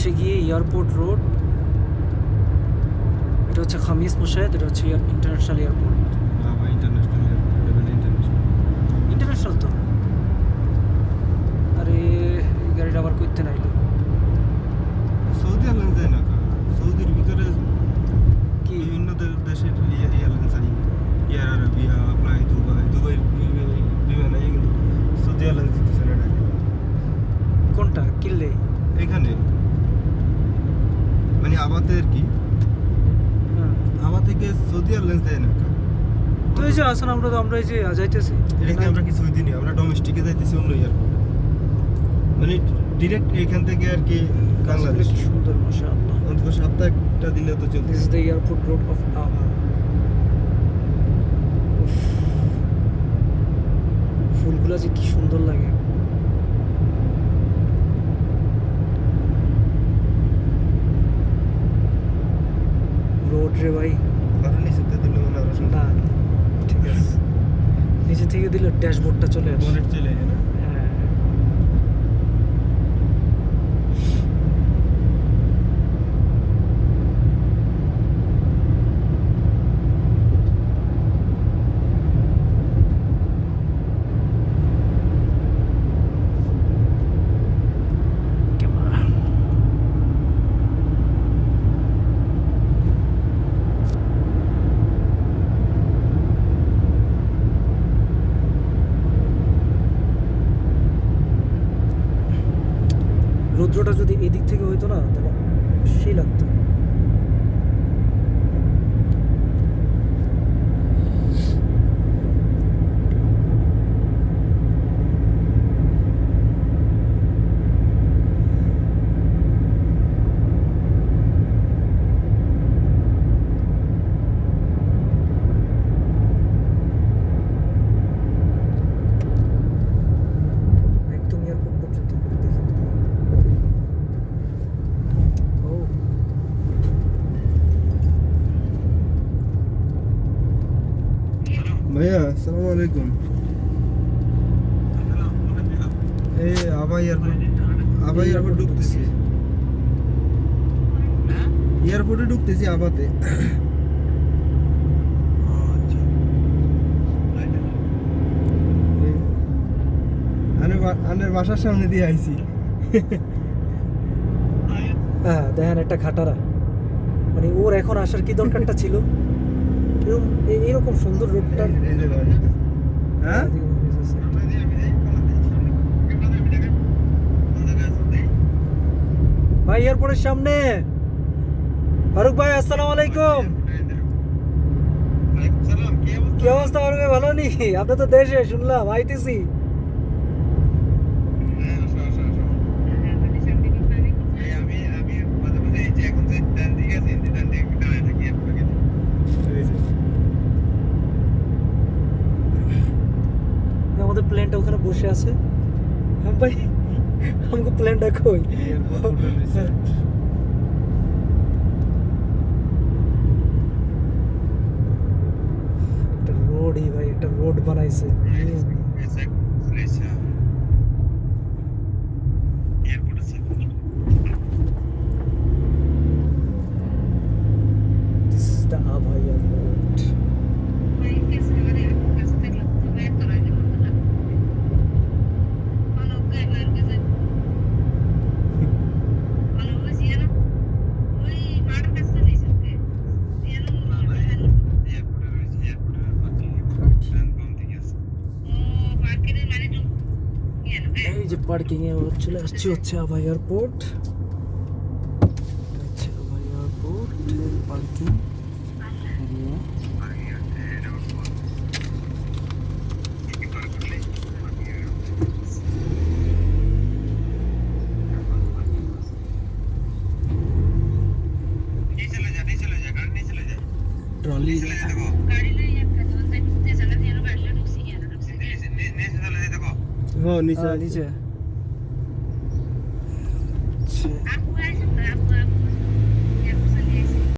হচ্ছে গিয়ে airport road, এটা হচ্ছে খামিস মুশাহেদ, এটা হচ্ছে ইন্টারন্যাশনাল এয়ারপোর্ট। ইন্টারন্যাশনাল তো, আরে এই গাড়িটা আবার করতে নাইলো। সৌদি এয়ারলাইন্স দেয় না, সৌদির ভিতরে কি বিভিন্ন দেশের এয়ারলাইন্স আছে, air Arabia, fly Dubai, Dubai বিমান আছে, কিন্তু সৌদি এয়ারলাইন্স দিতেছে না। কোনটা কিনলে? এখানে মানে আবাতে আর কি, হ্যাঁ, আবা থেকে সৌদি এয়ারলাইন্স দেয় না। তো এই যে আসলে আমরা এই যে যাইতেছি, এটা কি আমরা কি সৌদি নেই, আমরা ডোমেস্টিকে যাইতেছি অন্য এয়ারপোর্ট, মানে ডিরেক্ট এখান থেকে আর কি বাংলাদেশ। কি সুন্দর মাশাআল্লাহ। অন্তত সপ্তাহে একটা দিলে তো চলতে। This is the airport road of Aba. ফুলগুলা যে কি সুন্দর লাগে। রোড রে ভাই, কারণ নিচেতে দিলে মনে আরো সুন্দর। না ঠিক আছে, নিচে থেকে দিলে ড্যাশবোর্ডটা চলে আসে। বনেট চলে যায় না। হ্যাঁ, ক্যামেরা রৌদ্রটা যদি এদিক থেকে হইতো না তাহলে সেই লাগতো। একদম এয়ারপোর্ট পর্যন্ত করে দেখে দিলাম। ও ভাইয়া আসসালামু আলাইকুম। এই আবা এয়ারপোর্ট ঢুকতেছি, এয়ারপোর্টে ঢুকতেছি আবাতে। আনের বাসার সামনে দিয়ে আইছি। হ্যাঁ, দেখেন একটা খাটারা, মানে ওর এখন আসার কি দরকারটা ছিল? এরকম সুন্দর রোডটা। এই যে গাড়ি। হ্যাঁ ভাই এয়ারপোর্টের সামনে। ফারুক ভাই আসসালামু আলাইকুম। কি অবস্থা ফারুক ভাই, ভালো নি? আপনি তো দেশে শুনলাম, আইতেছি। আমাদের প্লেনটা ওখানে বসে আছে। হ্যাঁ ভাই, আমাকে প্লেনটা কই? একটা রোডই ভাই, একটা রোড বানাইছে। This is the Abha Airport. এই যে পার্কিং এ চলে আসছে হচ্ছে আভা এয়ারপোর্ট। হচ্ছে আভা এয়ারপোর্ট পার্কিং এরিয়া। ট্রলি হ্যাঁ নিচে নিচে। আচ্ছা